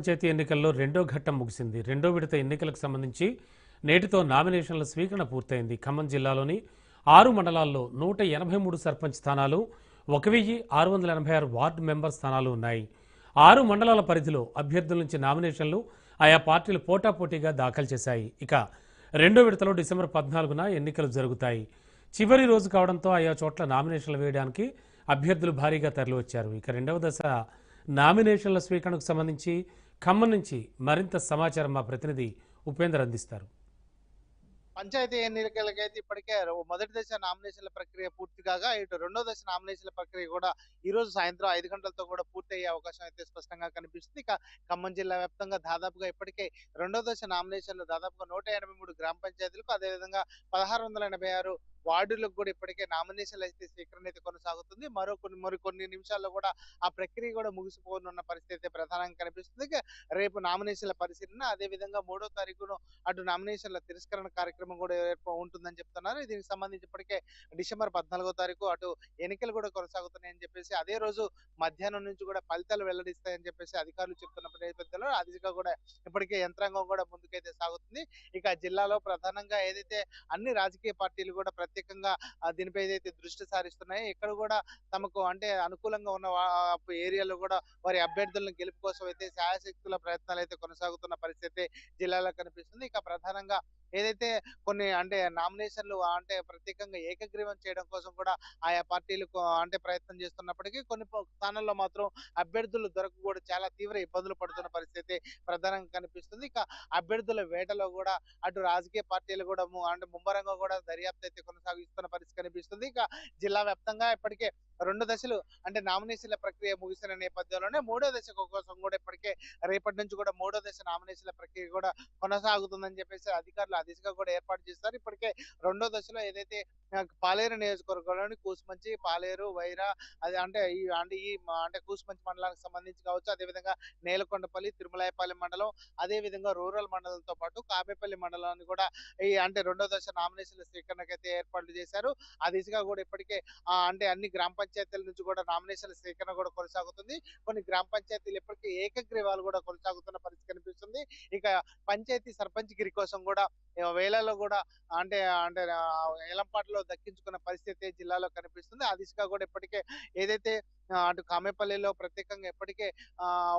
పంచాయతీ ఎన్నికల్లో రెండో ఘట్టం ముగిసింది. రెండో విడత ఎన్నికలకు సంబంధించి నేటితో నామినేషన్ల స్వీకరణ పూర్తయింది. ఖమ్మం జిల్లాలోని 6 మండలాల్లో 183 సర్పంచ్ స్థానాలు, 1686 వార్డు మెంబర్ స్థానాలు ఉన్నాయి. 6 మండలాల పరిధిలో అభ్యర్థుల నుంచి నామినేషన్లు ఆయా పార్టీలు పోటాపోటీగా దాఖలు చేశాయి. ఇక రెండో విడతలో డిసెంబర్ 14న ఎన్నికలు జరుగుతాయి. చివరి రోజు కావడంతో ఆయా చోట్ల నామినేషన్లు వేయడానికి అభ్యర్థులు భారీగా తరలివచ్చారు. ఇక రెండవ దశ నామినేషన్ల స్వీకరణకు సంబంధించి ఖమ్మం నుంచి మరింత సమాచారం మా ప్రతినిధి ఉపేందర్ అందిస్తారు. పంచాయతీ ఎన్నికలకైతే ఇప్పటికే మొదటి దశ నామినేషన్ల ప్రక్రియ పూర్తి కాగా ఇటు రెండో దశ నామినేషన్ల ప్రక్రియ కూడా ఈ రోజు సాయంత్రం 5 గంటలతో కూడా పూర్తి అయ్యే అవకాశం అయితే స్పష్టంగా కనిపిస్తుంది. ఇక ఖమ్మం జిల్లా వ్యాప్తంగా దాదాపుగా ఇప్పటికే రెండో దశ నామినేషన్లు దాదాపుగా 183 గ్రామ పంచాయతీలకు, అదేవిధంగా 1686 వార్డులకు కూడా ఇప్పటికే నామినేషన్లు అయితే స్వీకరణ అయితే కొనసాగుతుంది. మరికొన్ని నిమిషాల్లో కూడా ఆ ప్రక్రియ కూడా ముగిసిపోనున్న పరిస్థితి అయితే ప్రధానంగా కనిపిస్తుంది. ఇక రేపు నామినేషన్ల పరిశీలన, అదేవిధంగా 3వ తారీఖును అటు నామినేషన్ల తిరస్కరణ కార్యక్రమం కూడా ఉంటుందని చెప్తున్నారు. దీనికి సంబంధించి ఇప్పటికే డిసెంబర్ 14వ తారీఖు అటు ఎన్నికలు కూడా కొనసాగుతున్నాయని చెప్పేసి, అదే రోజు మధ్యాహ్నం నుంచి కూడా ఫలితాలు వెల్లడిస్తాయని చెప్పేసి అధికారులు చెప్తున్న నేపథ్యంలో అదిగా కూడా ఇప్పటికే యంత్రాంగం కూడా ముందుకైతే సాగుతుంది. ఇక జిల్లాలో ప్రధానంగా ఏదైతే అన్ని రాజకీయ పార్టీలు కూడా ప్రత్యేకంగా దీనిపై ఏదైతే దృష్టి సారిస్తున్నాయో, ఇక్కడ కూడా తమకు అంటే అనుకూలంగా ఉన్న ఏరియాలో కూడా వారి అభ్యర్థులను గెలుపు కోసం అయితే శాయశక్తుల ప్రయత్నాలు అయితే కొనసాగుతున్న పరిస్థితి జిల్లాలో కనిపిస్తుంది. ఇక ప్రధానంగా ఏదైతే కొన్ని అంటే నామినేషన్లు అంటే ప్రత్యేకంగా ఏకగ్రీవం చేయడం కోసం కూడా ఆయా పార్టీలు అంటే ప్రయత్నం చేస్తున్నప్పటికీ కొన్ని స్థానాల్లో మాత్రం అభ్యర్థులు దొరకకూడదు చాలా తీవ్ర ఇబ్బందులు పడుతున్న పరిస్థితి ప్రధానంగా కనిపిస్తుంది. ఇక అభ్యర్థుల వేటలో కూడా అటు రాజకీయ పార్టీలు కూడా అంటే ముమ్మరంగా కూడా దర్యాప్తు అయితే కొనసాగిస్తున్న పరిస్థితి కనిపిస్తుంది. ఇక జిల్లా వ్యాప్తంగా ఇప్పటికే 2 దశలు అంటే నామినేషన్ల ప్రక్రియ ముగిసిన నేపథ్యంలోనే 3వ దశ కోసం కూడా ఇప్పటికే రేపటి నుంచి కూడా 3వ దశ నామినేషన్ల ప్రక్రియ కూడా కొనసాగుతుందని చెప్పేసి అధికారులు ఆ దిశగా కూడా ఏర్పాటు చేస్తారు. ఇప్పటికే 2వ దశలో ఏదైతే పాలేరు నియోజకవర్గంలోని కూసుమంచి, పాలేరు, వైరా అది అంటే కూసుమంచి మండలానికి సంబంధించి కావచ్చు, అదేవిధంగా నేలకొండపల్లి, తిరుమలాయపాలెం మండలం, అదేవిధంగా రూరల్ మండలంతో పాటు కాపేపల్లి మండలాన్ని కూడా ఈ అంటే 2వ దశ నామినేషన్ల స్వీకరణకైతే ఏర్పాట్లు చేశారు. ఆ దిశగా కూడా ఇప్పటికే అంటే అన్ని గ్రామ పంచాయతీల నుంచి కూడా నామినేషన్ల స్వీకరణ కూడా కొనసాగుతుంది. కొన్ని గ్రామ పంచాయతీలు ఇప్పటికే ఏకగ్రీవాలు కూడా కొనసాగుతున్న పరిస్థితి కనిపిస్తుంది. ఇక పంచాయతీ సర్పంచ్ గిరి కోసం కూడా వేలలో కూడా అంటే అంటే ఏలంపాటలో దక్కించుకున్న పరిస్థితి జిల్లాలో కనిపిస్తుంది. ఆ దిశగా కూడా ఇప్పటికే ఏదైతే అటు కామేపల్లిలో ప్రత్యేకంగా ఇప్పటికే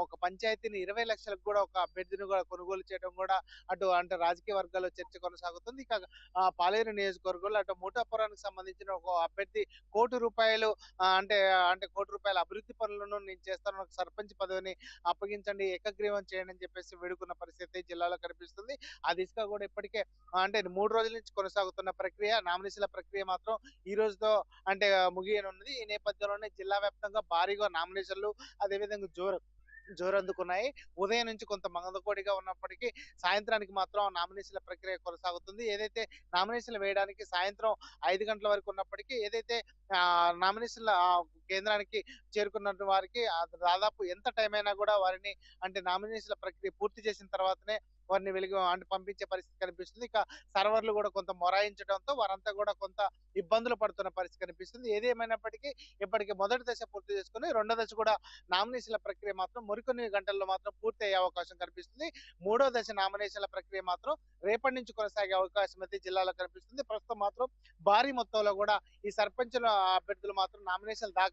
ఒక పంచాయతీని 20 లక్షలకు కూడా ఒక అభ్యర్థిని కూడా కొనుగోలు చేయడం కూడా అటు అంటే రాజకీయ వర్గాల్లో చర్చ కొనసాగుతుంది. ఇక పాలేరు నియోజకవర్గంలో అటు మూటాపురానికి సంబంధించిన ఒక అభ్యర్థి ₹1,00,00,000 అంటే అంటే ₹1,00,00,000 అభివృద్ధి పనులను నేను చేస్తాను, నాకు సర్పంచ్ పదవిని అప్పగించండి, ఏకగ్రీవం చేయండి అని చెప్పేసి వేడుకున్న పరిస్థితి జిల్లాలో కనిపిస్తుంది. ఆ దిశగా కూడా ఇప్పటికే అంటే 3 రోజుల నుంచి కొనసాగుతున్న ప్రక్రియ నామినేషన్ల ప్రక్రియ మాత్రం ఈ రోజుతో అంటే ముగియనున్నది. ఈ నేపథ్యంలోనే జిల్లా వ్యాప్తంగా భారీగా నామినేషన్లు అదేవిధంగా జోరందుకున్నాయి. ఉదయం నుంచి కొంత మందకోడిగా ఉన్నప్పటికీ సాయంత్రానికి మాత్రం నామినేషన్ల ప్రక్రియ కొనసాగుతుంది. ఏదైతే నామినేషన్లు వేయడానికి సాయంత్రం 5 గంటల వరకు ఉన్నప్పటికీ ఏదైతే నామినేషన్ల కేంద్రానికి చేరుకున్న వారికి దాదాపు ఎంత టైం అయినా కూడా వారిని అంటే నామినేషన్ల ప్రక్రియ పూర్తి చేసిన తర్వాతనే వారిని అంటే పంపించే పరిస్థితి కనిపిస్తుంది. ఇక సర్వర్లు కూడా కొంత మొరాయించడంతో వారంతా కూడా కొంత ఇబ్బందులు పడుతున్న పరిస్థితి కనిపిస్తుంది. ఏది ఏమైనప్పటికీ ఇప్పటికి మొదటి దశ పూర్తి చేసుకుని రెండో దశ కూడా నామినేషన్ల ప్రక్రియ మాత్రం మరికొన్ని గంటల్లో మాత్రం పూర్తి అయ్యే అవకాశం కనిపిస్తుంది. 3వ దశ నామినేషన్ల ప్రక్రియ మాత్రం రేపటి నుంచి కొనసాగే అవకాశం అయితే జిల్లాలో కనిపిస్తుంది. ప్రస్తుతం మాత్రం భారీ మొత్తంలో కూడా ఈ సర్పంచుల అభ్యర్థులు మాత్రం నామినేషన్లు దాఖలు